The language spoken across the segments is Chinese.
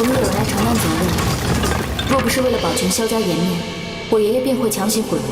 总有人来承担责任。若不是为了保全萧家颜面，我爷爷便会强行悔婚。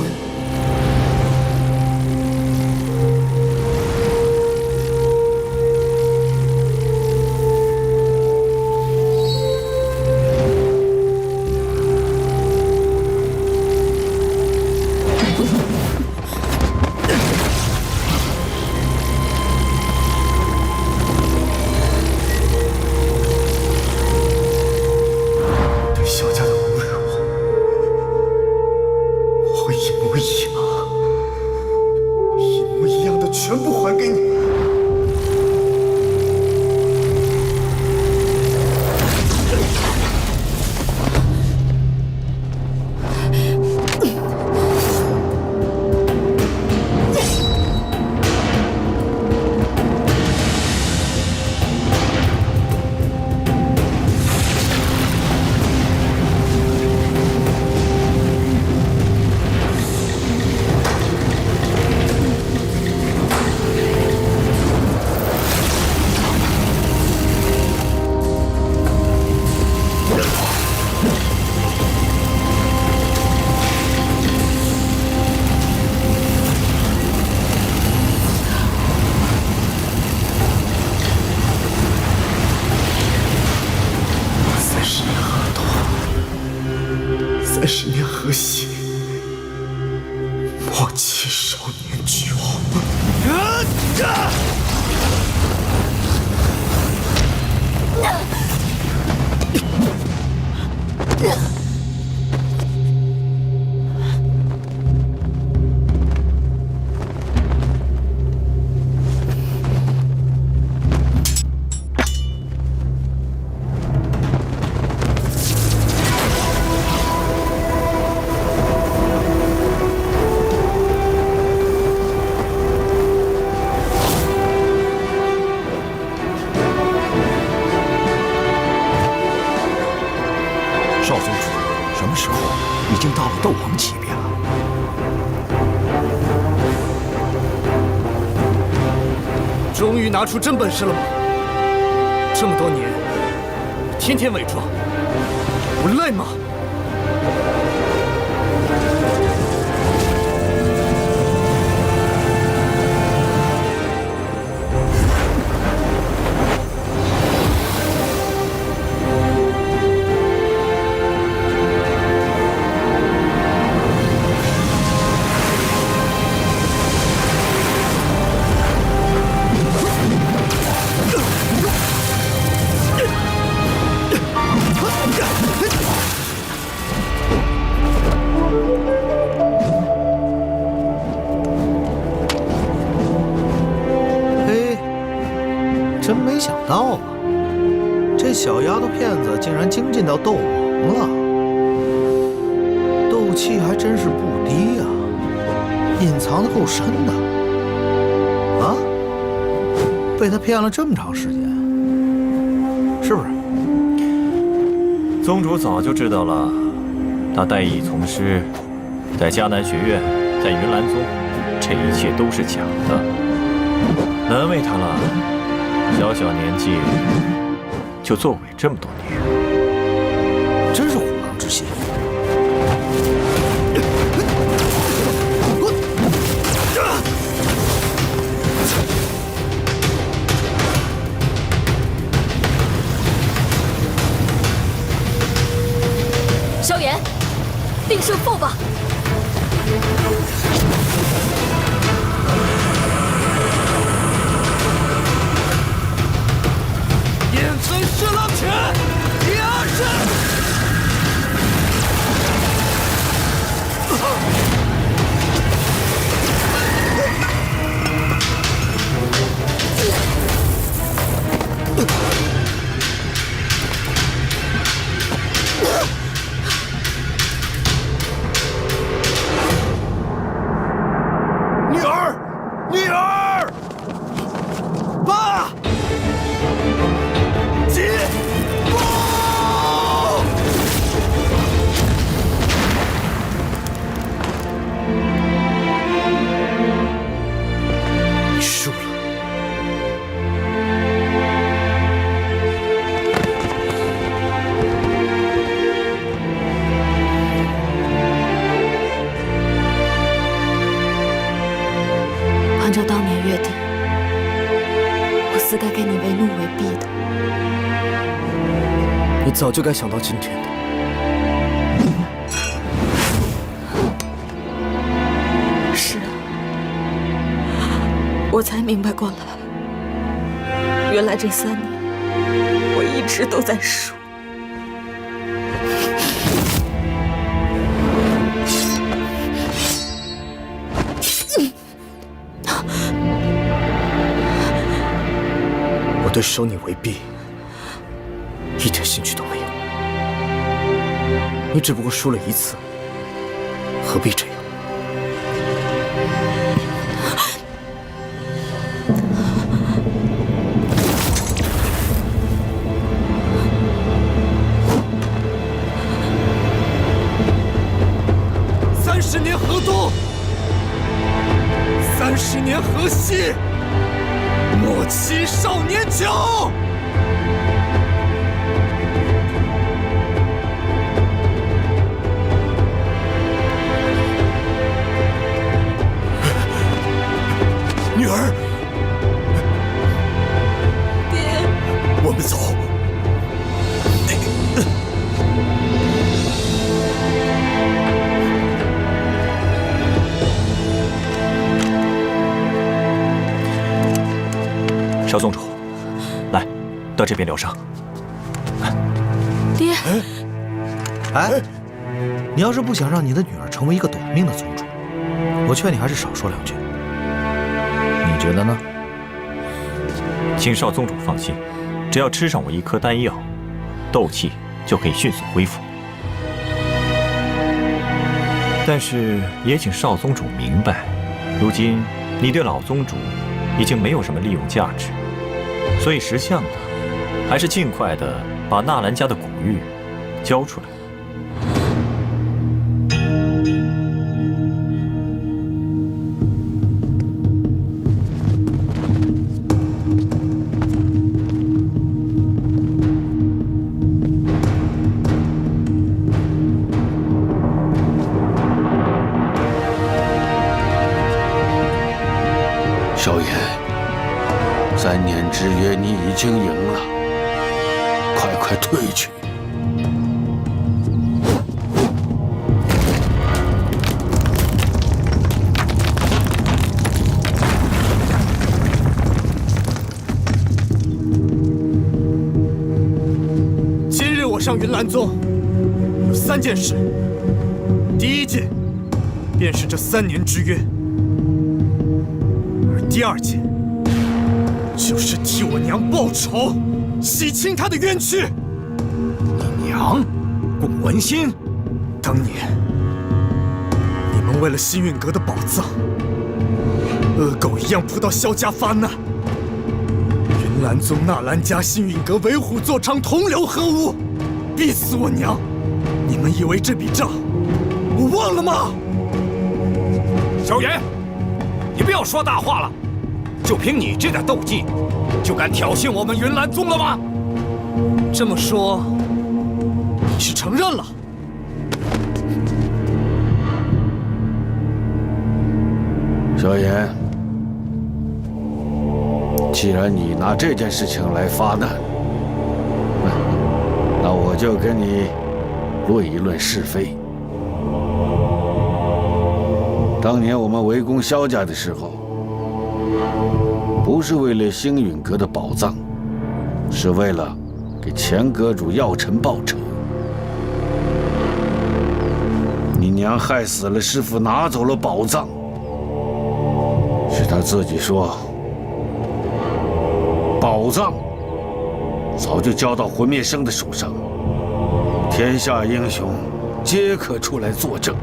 30年河西，莫欺少年巨王。少宗主，什么时候已经到了斗王级别了？终于拿出真本事了吗？这么多年，天天伪装，不赖吗？ 真没想到啊，这小丫头片子竟然精进到斗王了，斗气还真是不低呀，隐藏的够深的。啊，被他骗了这么长时间，是不是？宗主早就知道了，他代艺从师，在迦南学院，在云岚宗，这一切都是假的，难为他了。 小小年纪就作伪这么多年，真是虎狼之心。萧炎，定胜负吧！ 燕村狮狼拳，第2式。当年约定，我死该给你为奴为婢的。你早就该想到今天的。是啊，我才明白过来，原来这3年我一直都在输。我对收你为婢一点兴趣都没有，你只不过输了1次，何必这样？30年河东，30年河西。莫欺少年酒！女儿，爹，我们走。少宗主，来，到这边疗伤。爹，哎，你要是不想让你的女儿成为一个短命的宗主，我劝你还是少说2句。你觉得呢？请少宗主放心，只要吃上我1颗丹药，斗气就可以迅速恢复。但是也请少宗主明白，如今你对老宗主已经没有什么利用价值。所以识相的，还是尽快的把纳兰家的古玉交出来。萧炎，3年之约你已经赢了，快退去！今日我上云岚宗有3件事，第1件便是这3年之约，而第2件就是替我娘报仇，洗清她的冤屈。你娘，龚文心，当年你们为了星陨阁的宝藏，恶狗一样扑到萧家发难。云岚宗纳兰家、星陨阁为虎作伥，同流合污，逼死我娘。你们以为这笔账我忘了吗？萧炎，你不要说大话了！就凭你这点斗技，就敢挑衅我们云岚宗了吗？这么说，你是承认了？萧炎，既然你拿这件事情来发难，那我就跟你论一论是非。当年我们围攻萧家的时候，不是为了星陨阁的宝藏，是为了给前阁主药尘报仇。你娘害死了师父，拿走了宝藏，是他自己说，宝藏早就交到魂灭生的手上，天下英雄皆可出来作证。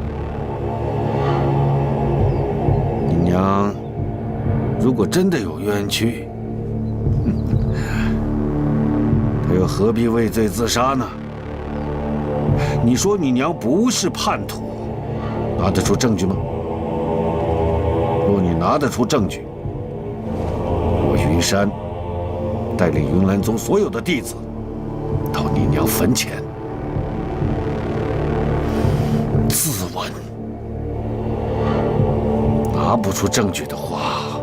你娘如果真的有冤屈，她又何必畏罪自杀呢？你说你娘不是叛徒，拿得出证据吗？若你拿得出证据，我云山带领云岚宗所有的弟子到你娘坟前自刎。拿不出证据的话，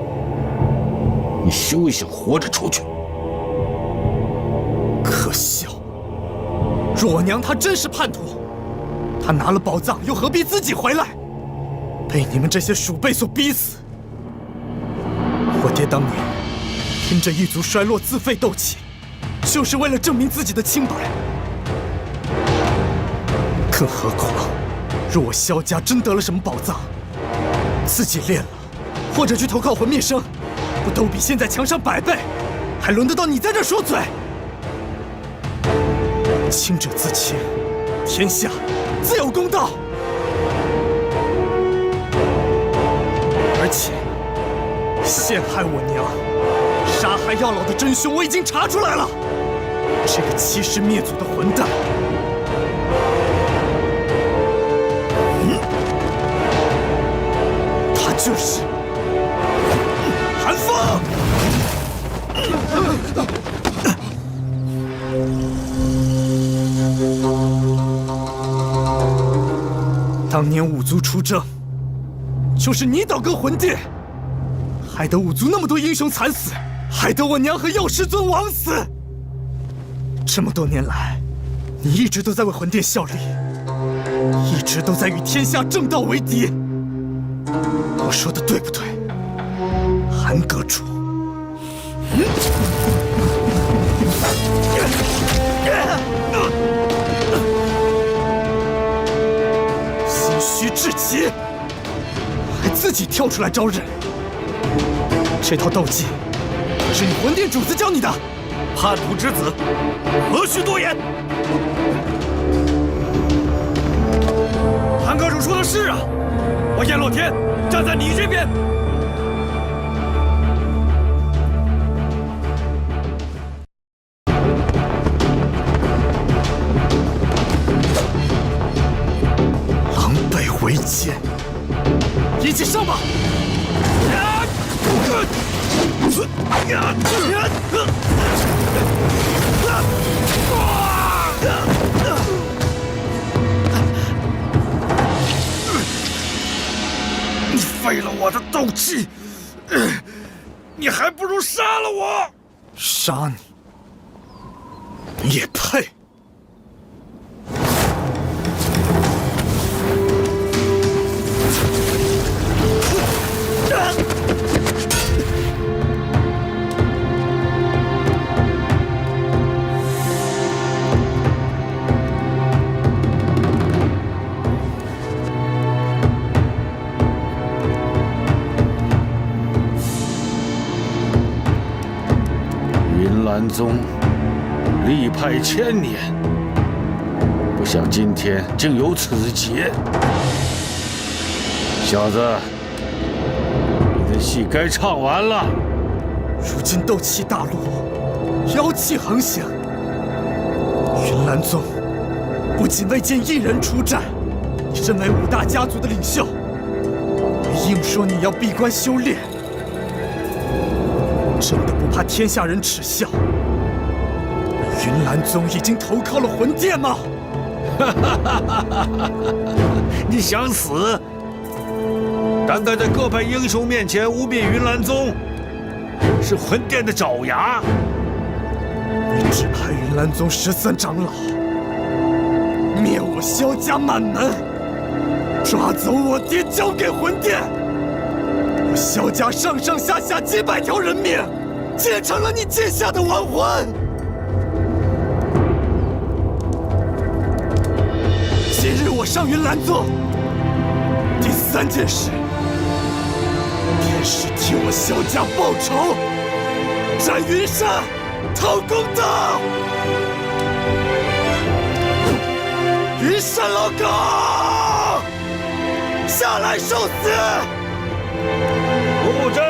休想活着出去！可笑！若我娘她真是叛徒，她拿了宝藏又何必自己回来，被你们这些鼠辈所逼死？我爹当年拼着一族衰落自废斗气，就是为了证明自己的清白。更何况，若我萧家真得了什么宝藏，自己练了，或者去投靠魂灭生，不都比现在强上100倍？还轮得到你在这说嘴？清者自清，天下自有公道。而且，陷害我娘、杀害药老的真凶，我已经查出来了。这个欺师灭祖的混蛋，他就是韩风。当年五族出征，就是你倒戈魂殿，害得五族那么多英雄惨死，害得我娘和药师尊枉死。这么多年来，你一直都在为魂殿效力，一直都在与天下正道为敌。我说的对不对，韩阁主？心虚至极，还自己跳出来招认。这套斗技是你魂殿主子教你的？叛徒之子，何须多言？韩阁主说的是啊，我燕洛天站在你这边。狼狈为奸，一起上吧！你废了我的斗气，你还不如杀了我！杀你，你也配？云岚宗力派1000年，不想今天竟有此劫。小子，你的戏该唱完了。如今斗气大落，妖气横行，云岚宗不仅未见一人出战，你身为5大家族的领袖，还硬说你要闭关修炼，真的不怕天下人耻笑？云岚宗已经投靠了魂殿吗？你想死？胆敢在各派英雄面前污蔑云岚宗，是魂殿的爪牙。你只派云岚宗13长老灭我萧家满门，抓走我爹交给魂殿，我萧家上上下下几百条人命，结成了你剑下的亡魂。今日我上云岚宗，第3件事便是替我萧家报仇，斩云山，讨公道。云山老狗，下来受死！布阵。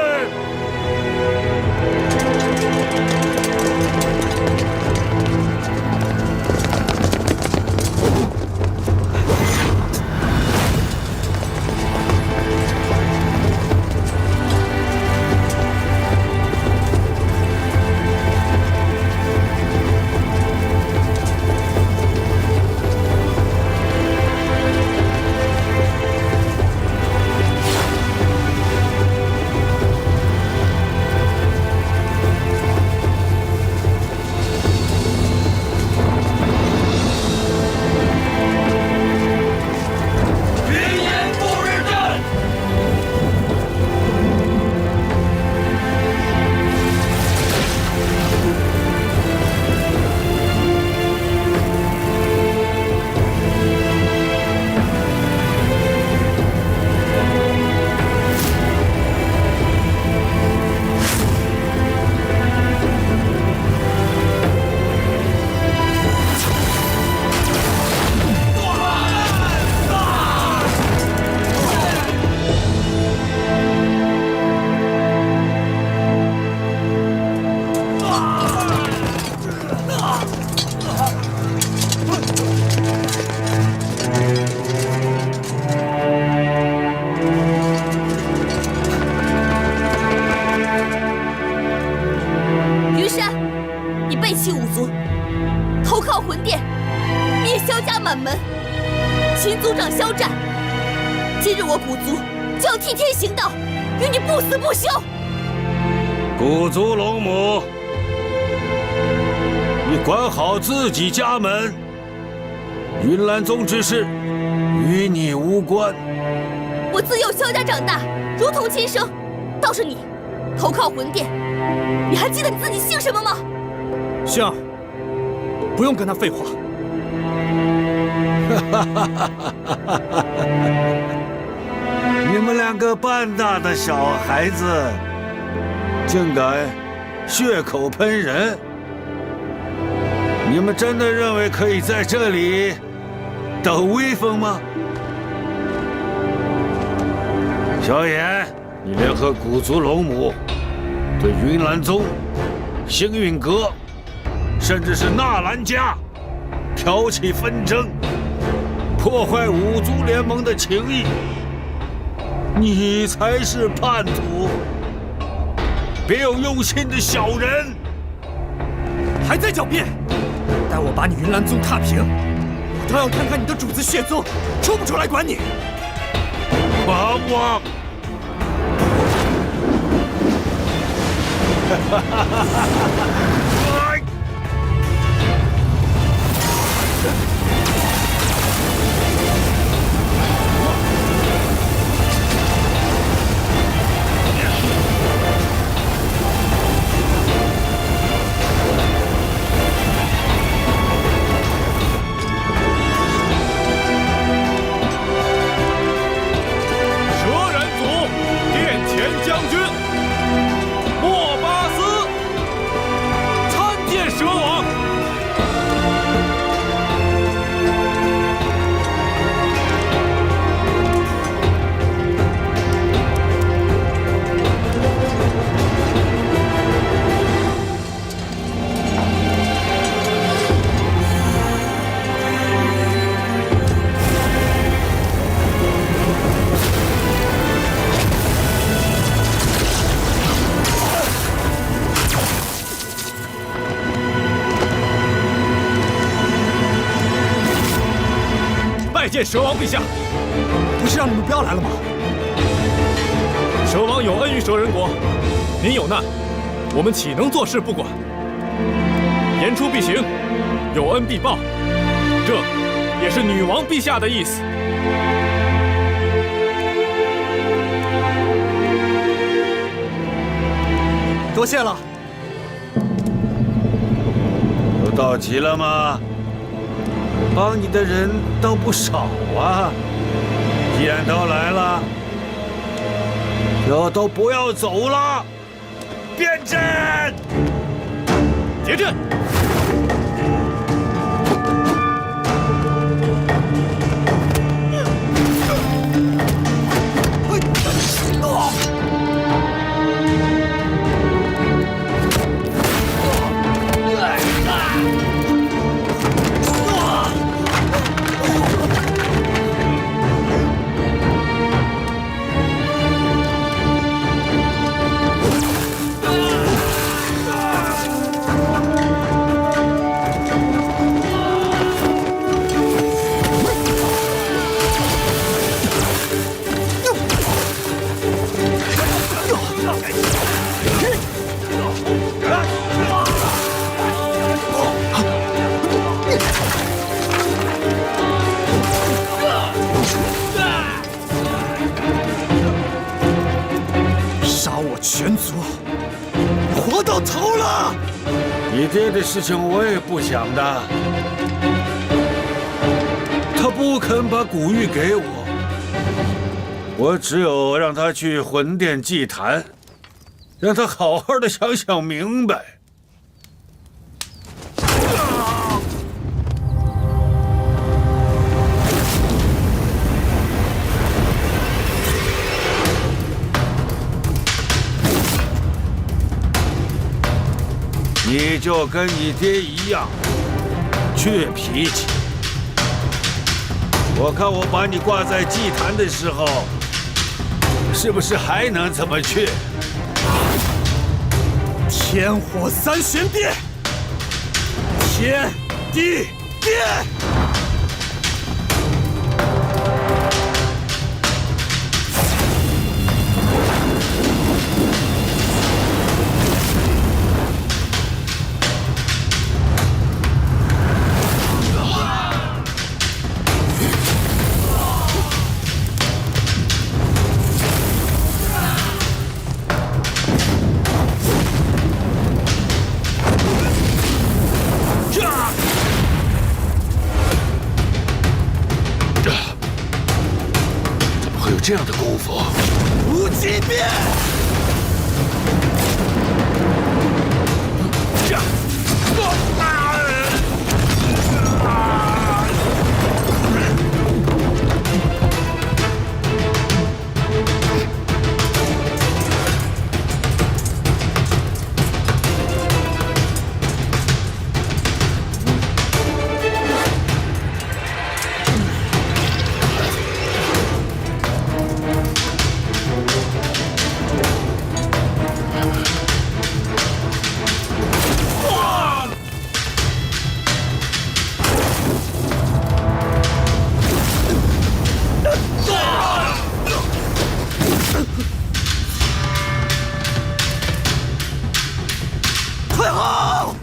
族，投靠魂殿，灭萧家满门，秦族长萧战。今日我古族就要替天行道，与你不死不休。古族龙母，你管好自己家门，云岚宗之事与你无关。我自幼萧家长大，如同亲生。倒是你，投靠魂殿，你还记得你自己姓什么吗？星儿，不用跟他废话。你们两个半大的小孩子，竟敢血口喷人！你们真的认为可以在这里抖威风吗？萧炎，你联合古族龙母，对云岚宗、星陨阁，甚至是纳兰家，挑起纷争，破坏五族联盟的情谊。你才是叛徒，别有用心的小人！还在狡辩？待我把你云岚宗踏平，我倒要看看你的主子血宗出不出来管你！狂妄！拜见蛇王陛下。不是让你们不要来了吗？蛇王有恩于蛇人国，您有难，我们岂能坐视不管？言出必行，有恩必报，这也是女王陛下的意思。多谢了。都到齐了吗？帮你的人倒不少啊！既然都来了，就都不要走了，变阵！结阵！全族活到头了！你爹的事情我也不想的，他不肯把古玉给我，我只有让他去魂殿祭坛，让他好好的想想明白。你就跟你爹一样，倔脾气。我看我把你挂在祭坛的时候，是不是还能这么倔？天火三玄变，天地变！怎么会有这样的功夫？无极变！退后！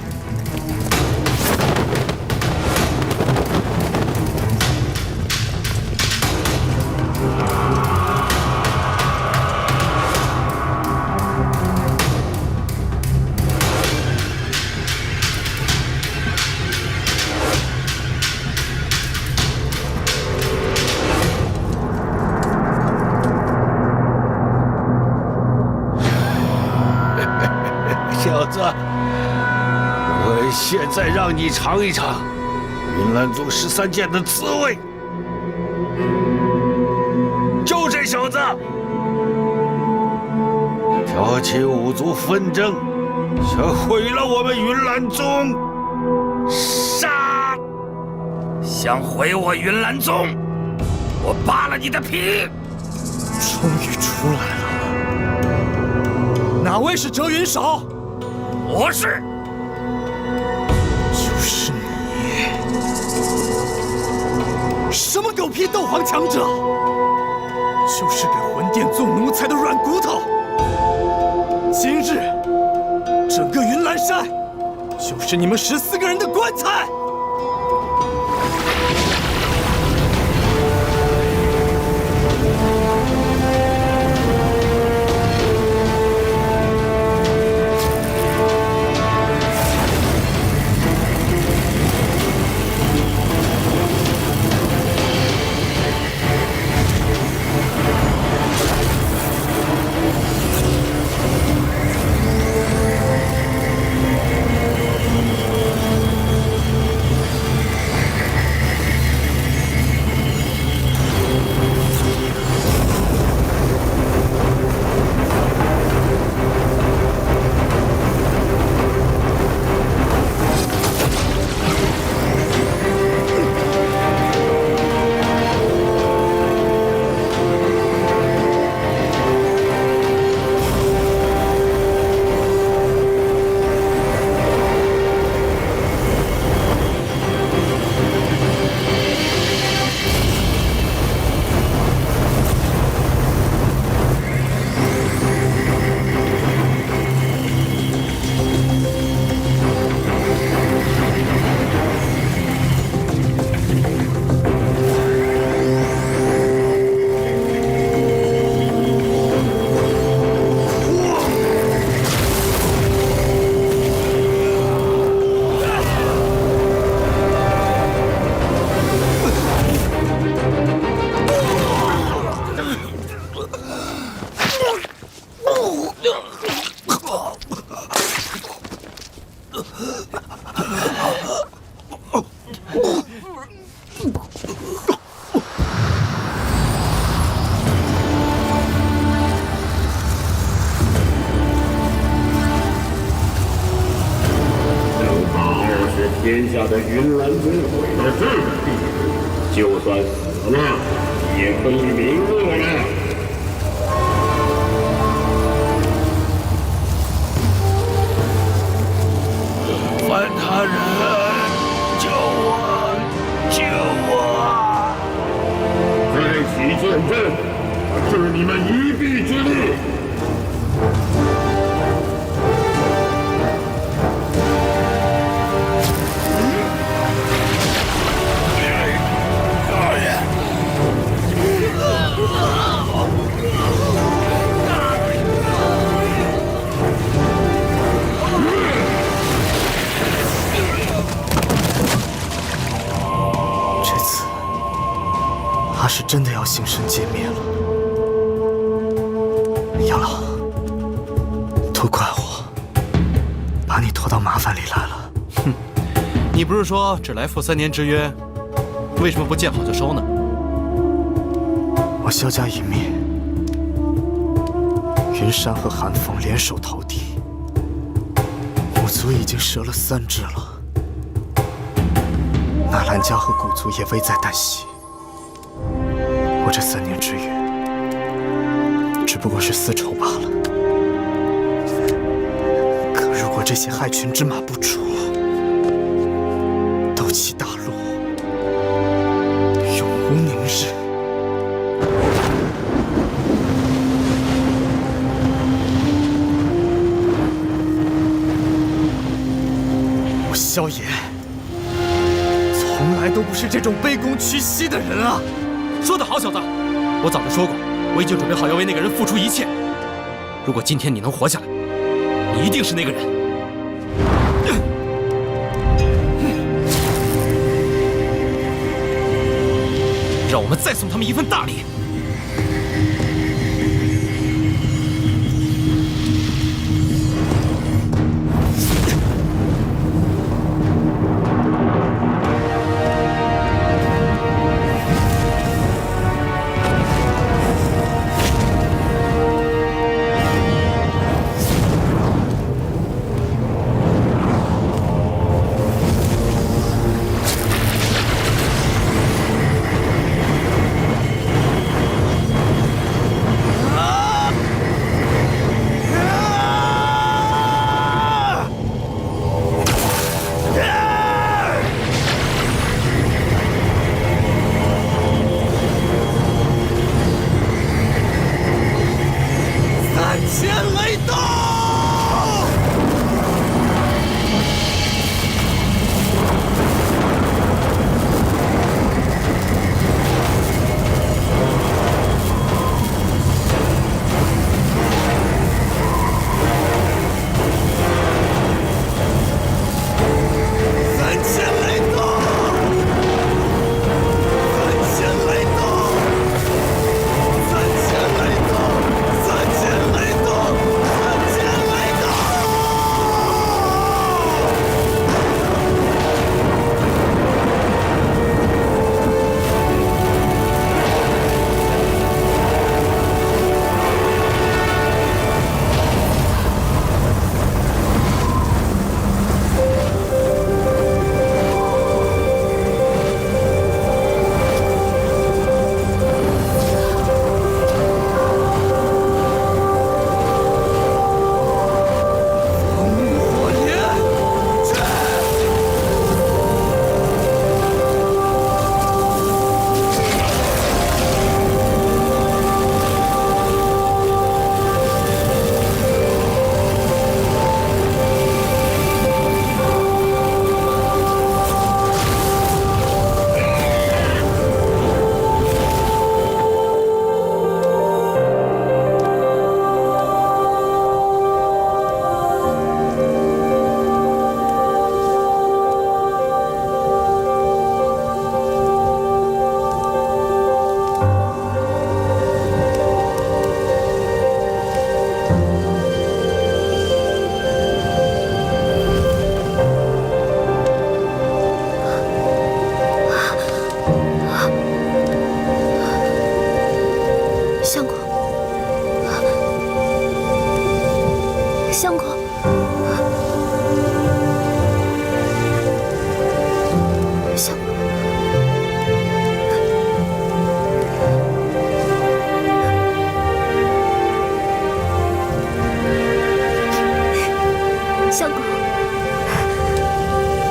小子，我现在让你尝一尝云岚宗13剑的滋味。就这小子，挑起五族纷争，想毁了我们云岚宗，杀！想毁我云岚宗，我扒了你的皮！终于出来了，哪位是折云少？我是。就是你！什么狗屁斗皇强者，就是给魂殿做奴才的软骨头！今日，整个云岚山就是你们14个人的棺材！天下的云岚宗毁到这个地步，就算死了，也可以名落了。范大人。是真的要形神皆灭了。杨老，都怪我，把你拖到麻烦里来了。哼，你不是说只来赴3年之约，为什么不见好就收呢？我萧家一灭，云山和韩风联手投敌，古族已经折了3只了，纳兰家和古族也危在旦夕。我这3年之约，只不过是丝绸罢了。可如果这些害群之马不除，斗气大陆永无宁日。我萧炎从来都不是这种卑躬屈膝的人啊！说得好，小子，我早就说过，我已经准备好要为那个人付出一切。如果今天你能活下来，你一定是那个人。让我们再送他们一份大礼。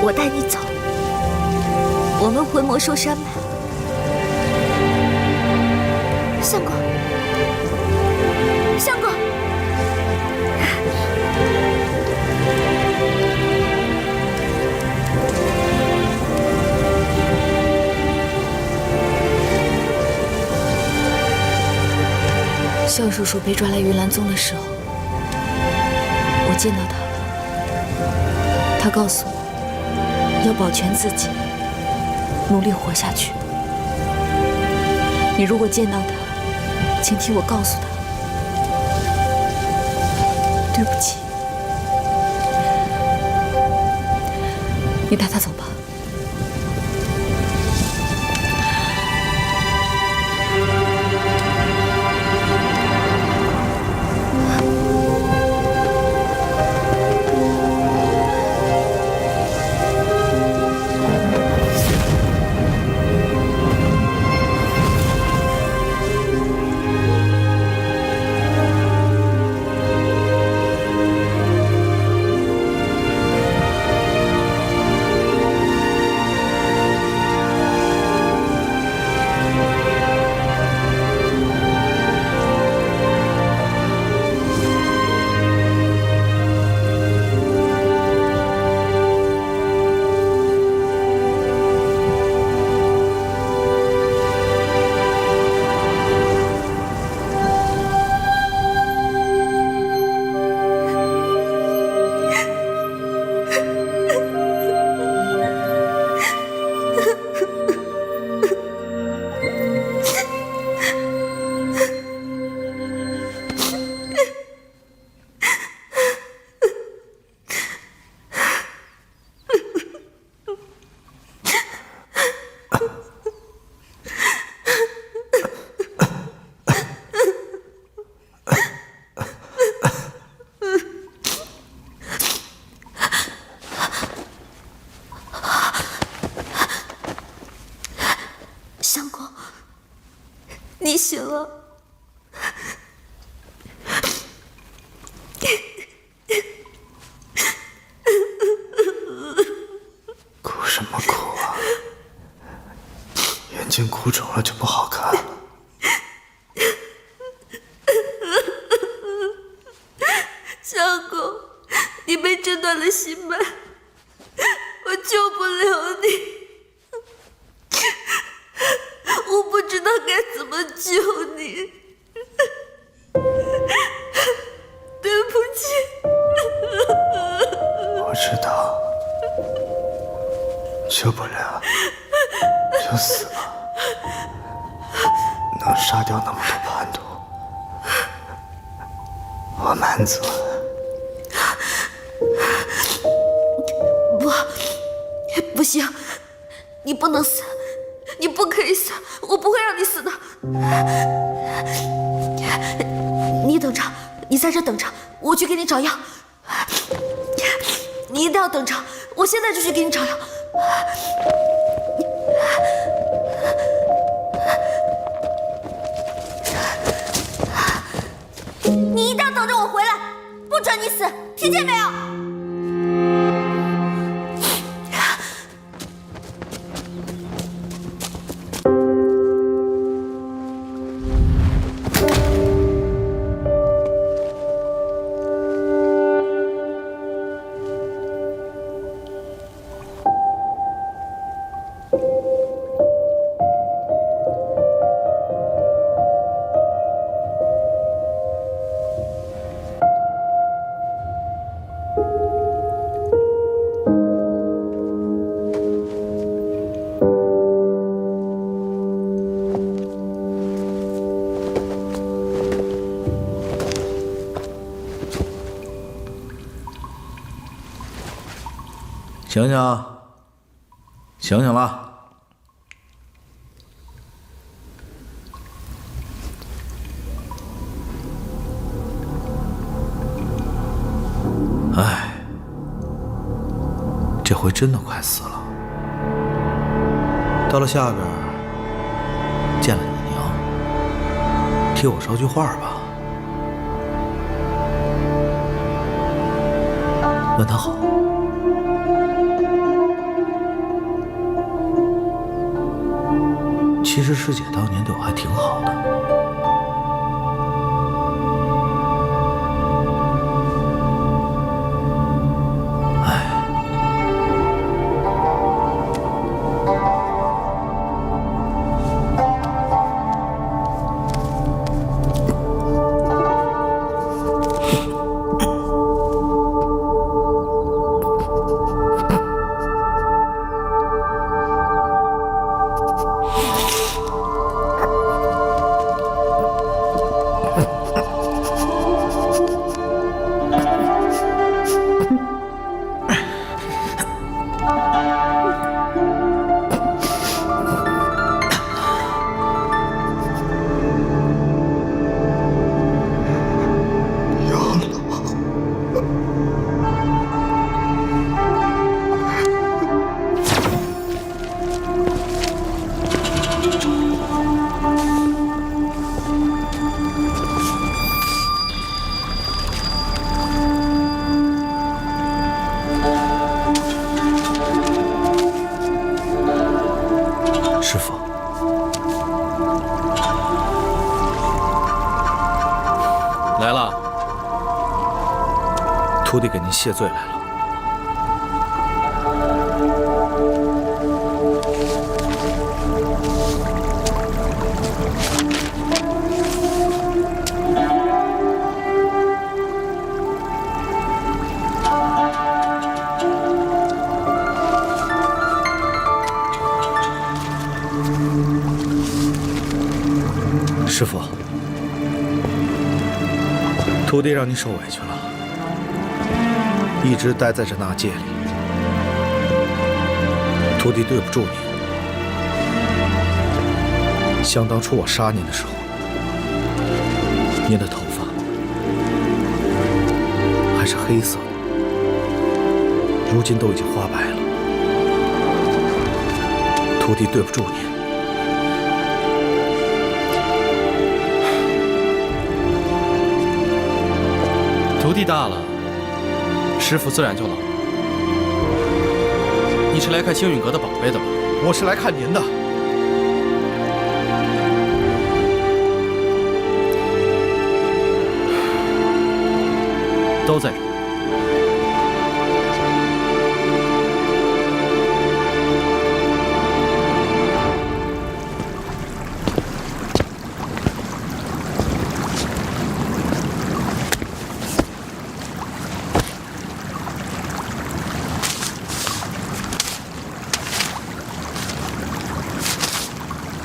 我带你走，我们回魔兽山吧。相公，相公。萧叔叔被抓来云岚宗的时候，我见到他了。他告诉我，要保全自己，努力活下去。你如果见到他，请替我告诉他，对不起。你带他走吧。你醒了。哭什么哭啊？眼睛哭肿了就不好看了。相公，你被诊断了心脉，我救不了你。我不知道该怎么救你，对不起。我知道，救不了就死吧，能杀掉那么多叛徒，我满足了。不行，你不能死，你不可以死，我不会让你死的。你等着，你在这等着，我去给你找药。你一定要等着，我现在就去给你找药。你一定要等着我回来，不准你死，听见没有？醒醒，醒醒了！哎，这回真的快死了。到了下边，见了你娘，替我捎句话吧。问她好。其实师姐当年对我还挺好的。徒弟给您谢罪来了。师傅，徒弟让你受委屈了，一直待在这纳戒里，徒弟对不住你。想当初我杀您的时候，您的头发还是黑色的，如今都已经花白了，徒弟对不住您。徒弟大了，师傅自然就老了。你是来看星陨阁的宝贝的吧？我是来看您的。都在这儿。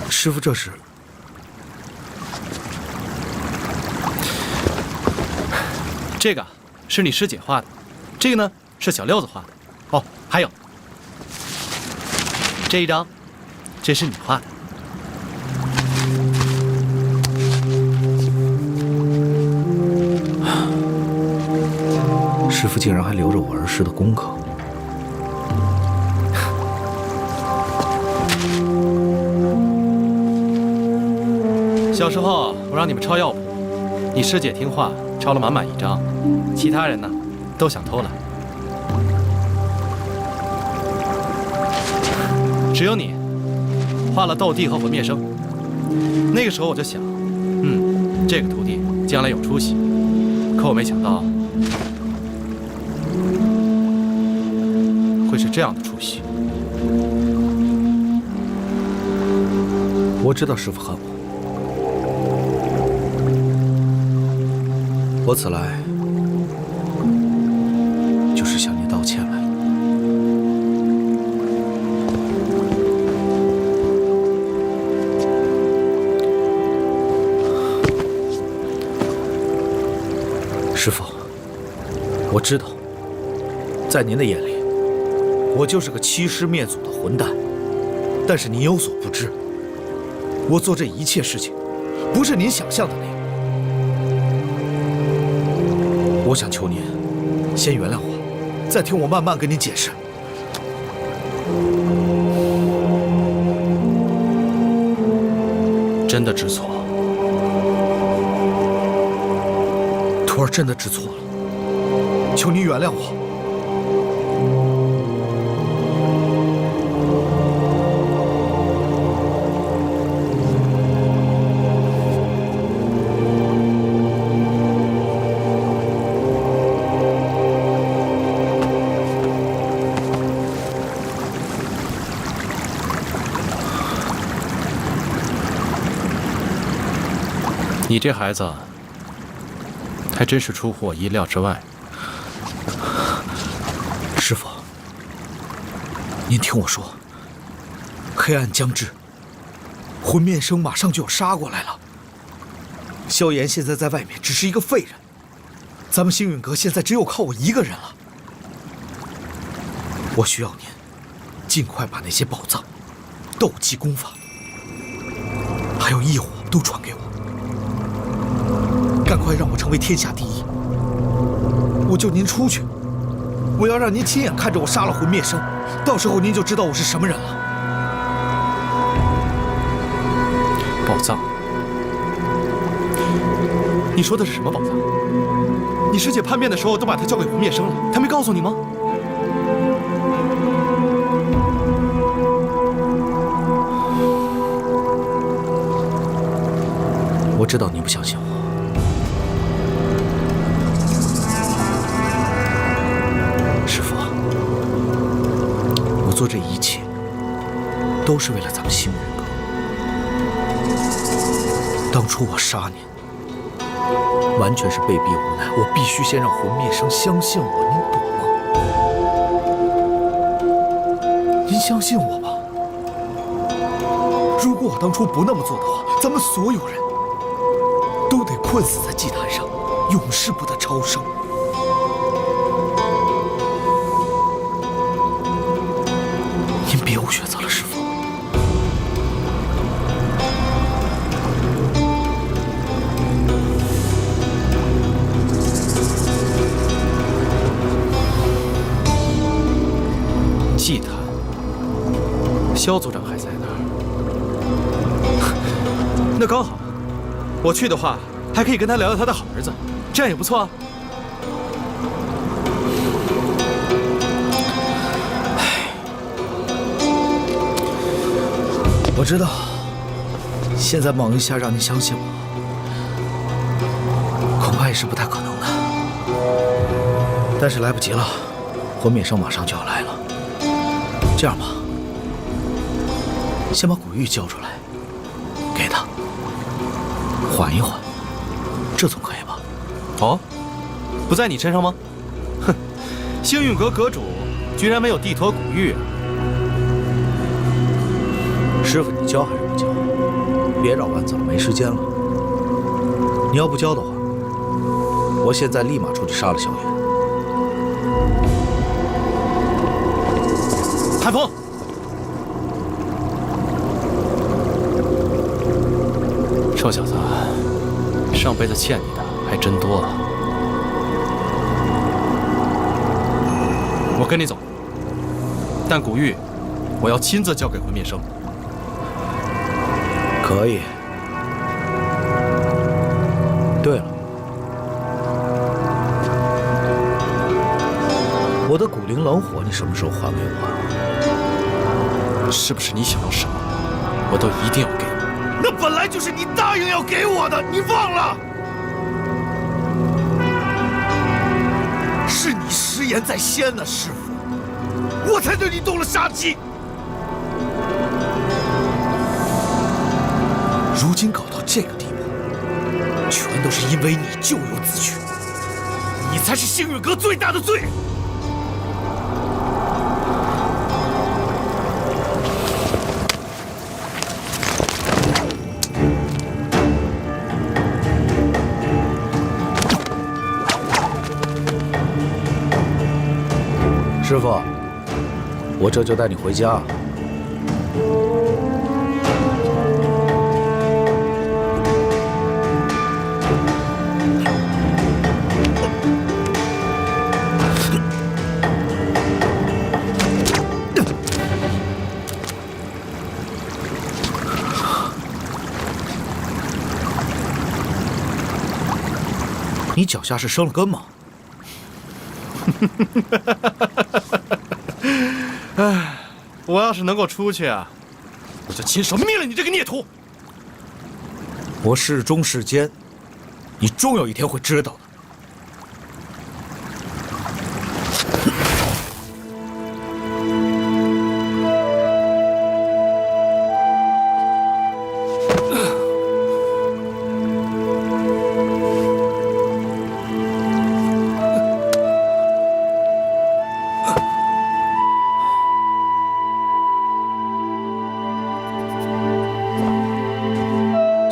师傅，这是？这个是你师姐画的，这个呢是小六子画的。哦，还有这一张，这是你画的。师傅竟然还留着我儿时的功课。小时候我让你们抄药谱，你师姐听话，抄了满满一张，其他人呢都想偷懒，只有你画了斗帝和魂灭生。那个时候我就想，这个徒弟将来有出息，可我没想到会是这样的出息。我知道师傅恨我。我此来就是向您道歉来了。师傅，我知道，在您的眼里，我就是个欺师灭祖的混蛋。但是您有所不知，我做这一切事情，不是您想象的那样。我想求您，先原谅我，再听我慢慢跟您解释。真的知错，徒儿真的知错了，求您原谅我。你这孩子还真是出乎我意料之外。师傅，您听我说，黑暗将至，魂面生马上就要杀过来了。萧炎现在在外面只是一个废人，咱们星陨阁现在只有靠我一个人了。我需要您尽快把那些宝藏、斗技功法，还有异火都传给我。赶快让我成为天下第一！我救您出去，我要让您亲眼看着我杀了魂灭生，到时候您就知道我是什么人了。宝藏？你说的是什么宝藏？你师姐叛变的时候都把它交给魂灭生了，她没告诉你吗？我知道你不相信我。都是为了咱们星云阁。当初我杀您，完全是被逼无奈，我必须先让魂灭生相信我，您懂吗？您相信我吧。如果我当初不那么做的话，咱们所有人都得困死在祭坛上，永世不得超生。您别无选择了，师父。祭坛，萧族长还在那儿，那刚好，我去的话，还可以跟他聊聊他的好儿子，这样也不错啊。我知道，现在猛一下让您相信我，恐怕也是不太可能的。但是来不及了，魂灭生马上就要来了。这样吧，先把古玉交出来，给他缓一缓，这总可以吧？哦，不在你身上吗？哼，星运阁阁主居然没有递托古玉啊！师傅，你教还是不教？别绕弯子了，没时间了。你要不教的话，我现在立马出去杀了萧炎。韩风，臭小子，上辈子欠你的还真多啊！我跟你走，但古玉，我要亲自交给魂灭生。可以。对了，我的古灵冷火你什么时候还给我？是不是你想要什么，我都一定要给你？那本来就是你答应要给我的，你忘了？是你食言在先呢，师父，我才对你动了杀机。如今搞到这个地步，全都是因为你咎由自取，你才是星陨阁最大的罪人。师父，我这就带你回家。你脚下是生了根吗？唉，我要是能够出去啊，我就亲手灭了你这个孽徒！我事忠是奸，你终有一天会知道的。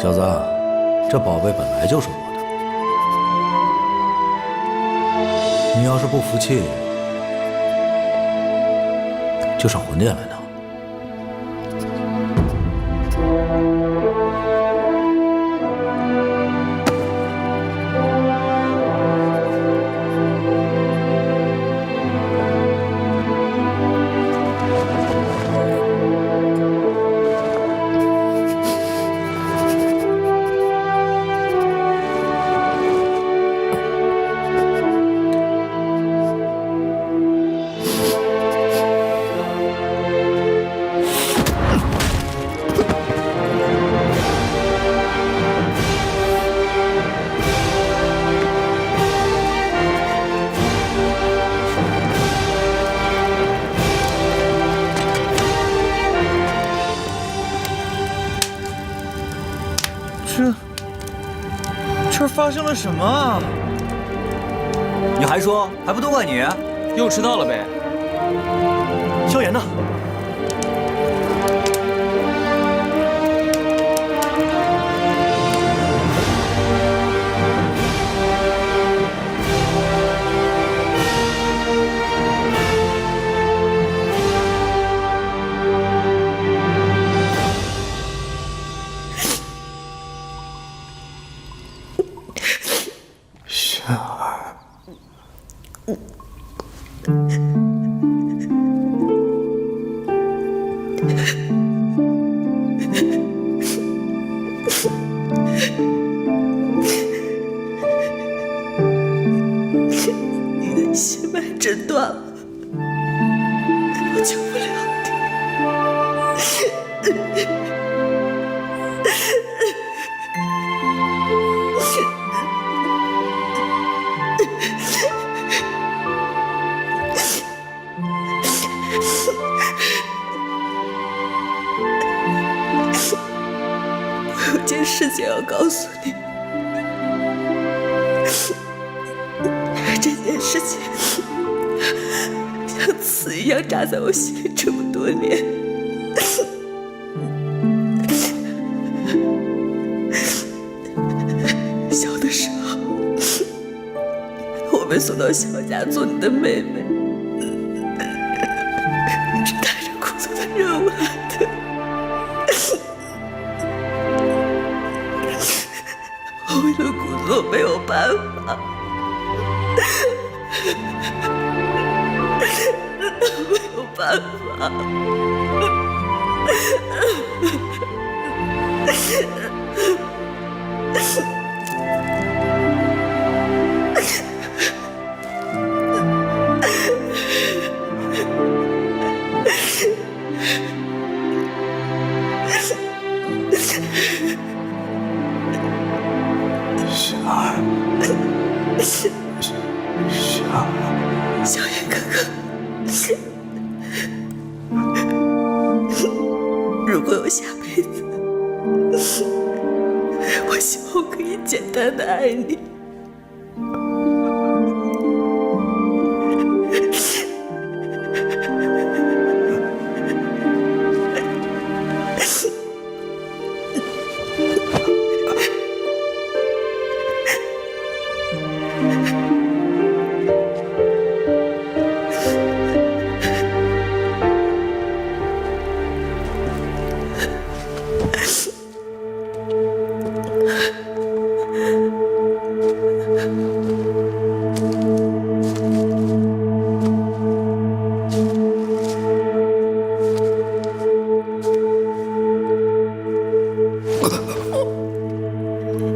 小子，这宝贝本来就是我的，你要是不服气，就上魂殿来拿。这发生了什么啊？你还说还不都怪你？又迟到了呗。萧炎呢？雪儿，你的血脉诊断了，我救不了你。我有件事情要告诉你，这件事情像刺一样扎在我心里这么多年。小的时候，我被送到萧家做你的妹妹，是带着苦涩的任务来的。我为了故作没有办法，没有办法。雪儿，雪儿，萧炎哥哥，如果有下辈子，我希望我可以简单的爱你。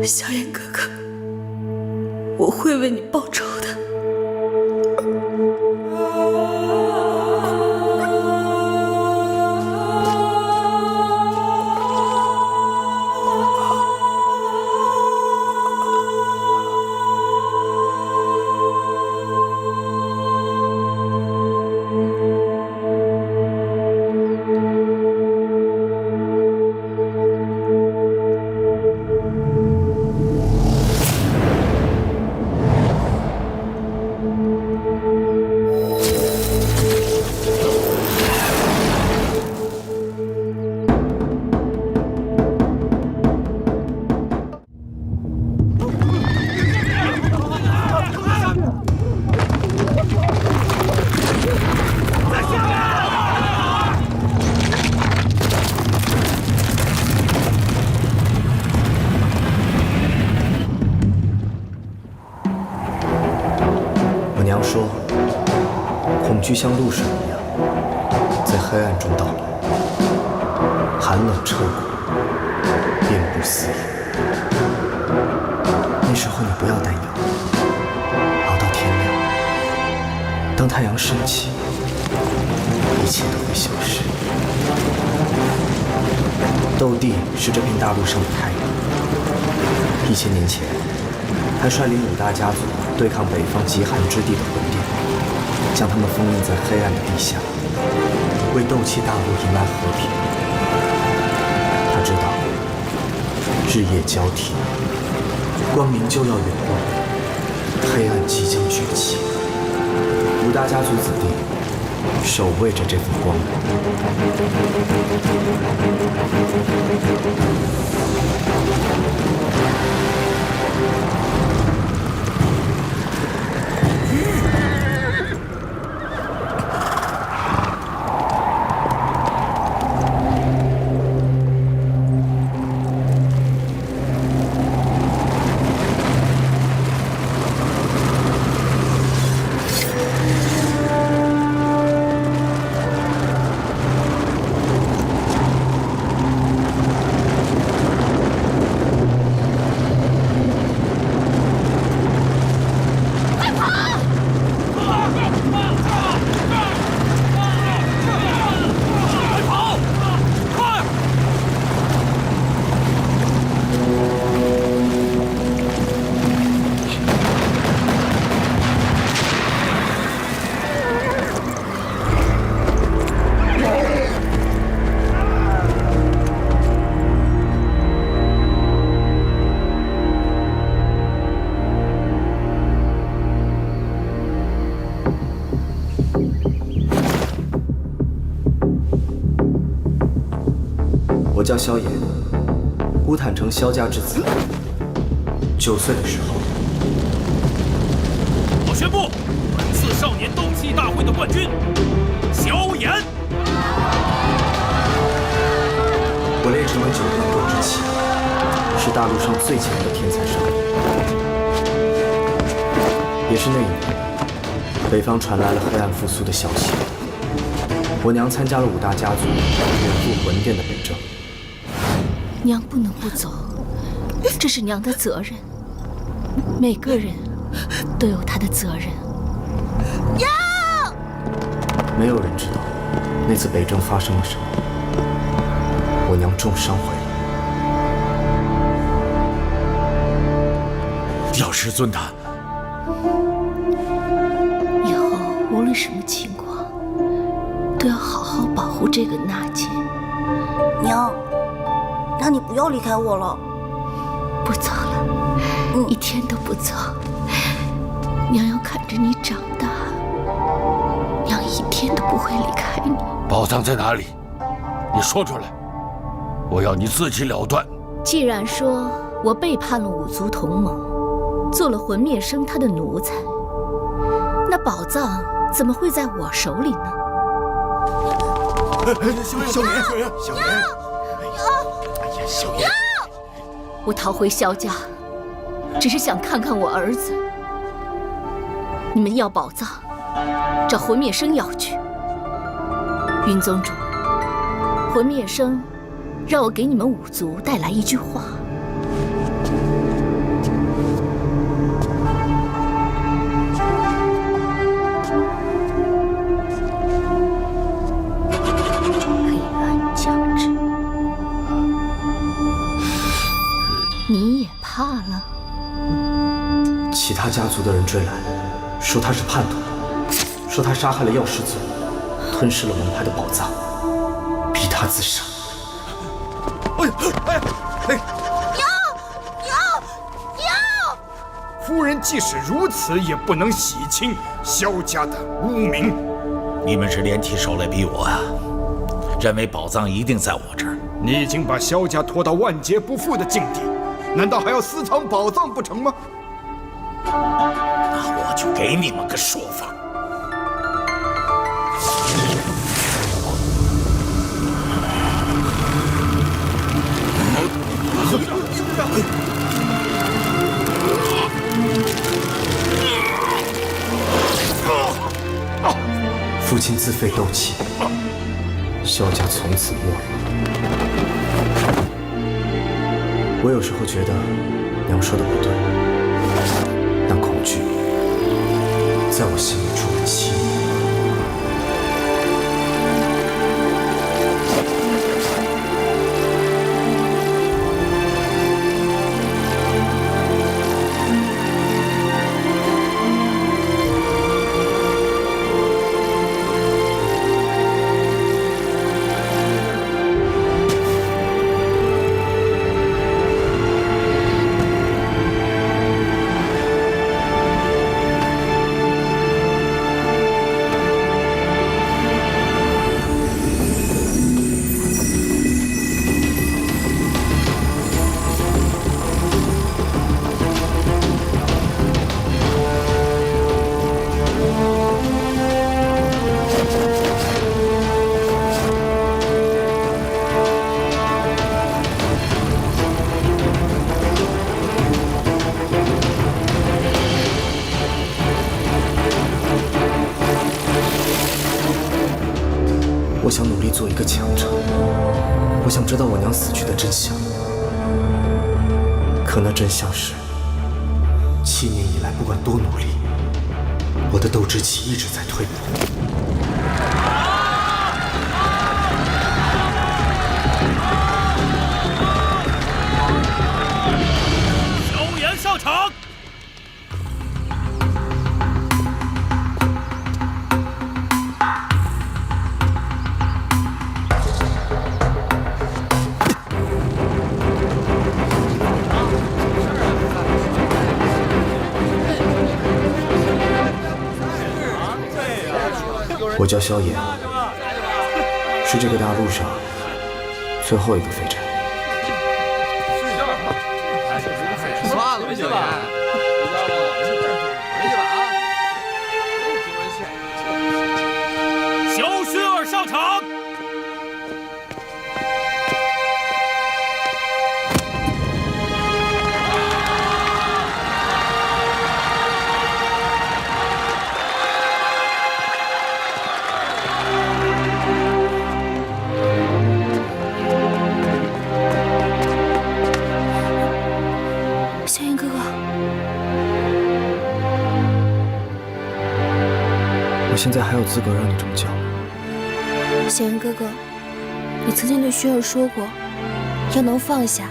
萧炎哥哥，我会为你报仇的。我娘说，恐惧像露水一样，在黑暗中到来，寒冷彻骨，遍布四野。那时候你不要担忧，熬到天亮，当太阳升起，一切都会消失。斗帝是这片大陆上的太阳，1000年前，他率领5大家族对抗北方极寒之地的魂殿，将他们封印在黑暗的地下，为斗气大陆迎来和平。他知道，日夜交替，光明就要远光，黑暗即将崛起。五大家族子弟守卫着这份光明。我叫萧炎，乌坦城萧家之子。9岁的时候，我宣布，本次少年斗气大会的冠军，萧炎。我练成了9年斗之气，是大陆上最强的天才少年。也是那一年，北方传来了黑暗复苏的消息。我娘参加了5大家族远赴魂殿的北征。娘不能不走，这是娘的责任。每个人都有他的责任。娘！没有人知道那次北征发生了什么。我娘重伤回来。药师尊他。以后无论什么情况，都要好好保护这个娜姐。娘，那你不要离开我了。不走了，一天都不走。娘要看着你长大，娘一天都不会离开你。宝藏在哪里？你说出来，我要你自己了断。既然说我背叛了5族同盟，做了魂灭生他的奴才，那宝藏怎么会在我手里呢？萧炎，哎呀，萧炎！我逃回萧家，只是想看看我儿子。你们要宝藏，找魂灭生要去。云宗主，魂灭生让我给你们5族带来一句话。黑暗将至，你也怕了？其他家族的人追来，说他是叛徒，说他杀害了药师尊，吞噬了门派的宝藏，逼他自杀。娘！夫人即使如此，也不能洗清萧家的污名。你们是连提手来逼我啊？认为宝藏一定在我这儿？你已经把萧家拖到万劫不复的境地，难道还要私藏宝藏不成吗？那我就给你们个说法。父亲自废斗气，萧家从此没落。我有时候觉得娘说的不对，那恐惧在我心里住了7年。我想努力做一个强者，我想知道我娘死去的真相。可那真相是，7年以来，不管多努力，我的斗志气一直在退步。萧炎上场。我叫萧炎，是这个大陆上最后一个废柴。算了吧，萧炎，萧薰儿上场。萧炎哥哥，我现在还有资格让你这么叫吗？萧炎哥哥，你曾经对薰儿说过，要能放下，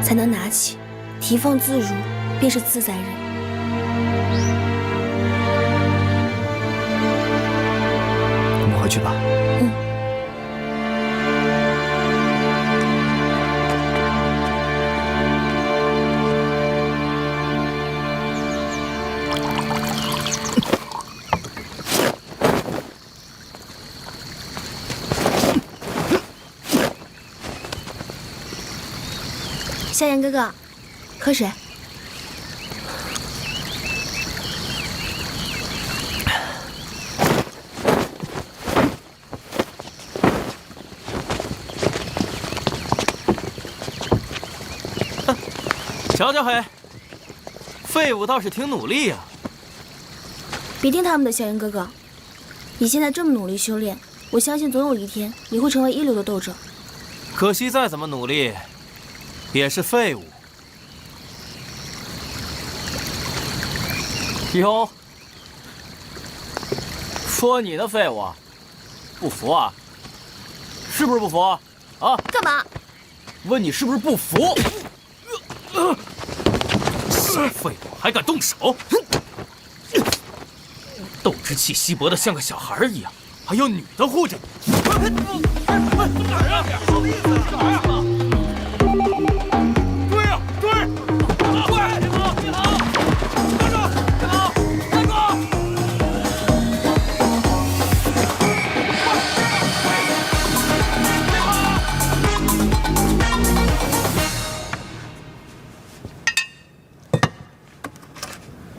才能拿起，提放自如，便是自在人。我们回去吧。萧炎哥哥，喝水。瞧瞧嘿，废物倒是挺努力呀。别听他们的，萧炎哥哥，你现在这么努力修炼，我相信总有一天你会成为一流的斗者。可惜再怎么努力，也是废物。哟，说你呢，废物，不服啊？是不是不服？啊？干嘛？问你是不是不服？小废物还敢动手！斗之气稀薄的像个小孩一样，还有女的护着你。哪儿啊？好意思，干嘛呀？追啊追！追！别跑！别跑！站住！别跑！站住！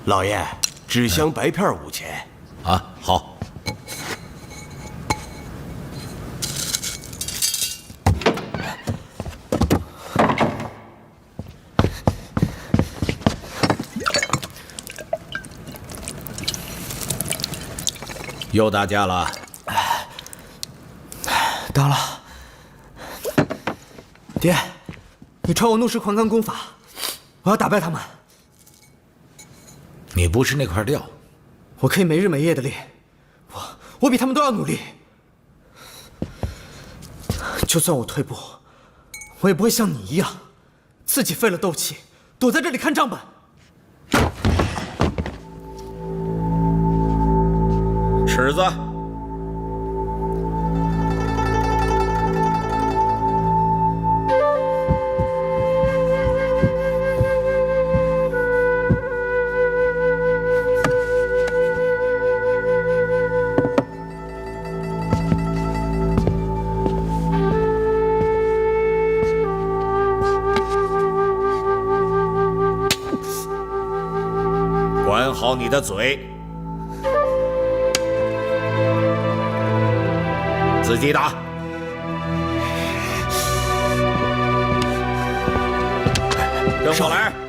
老爷，纸箱白片5钱。啊，好。又打架了？打了。爹，你传我怒石狂罡功法，我要打败他们。你不是那块料，我可以没日没夜的练，我比他们都要努力。就算我退步，我也不会像你一样，自己废了斗气，躲在这里看账本。尺子。管好你的嘴，自己打。跟我来。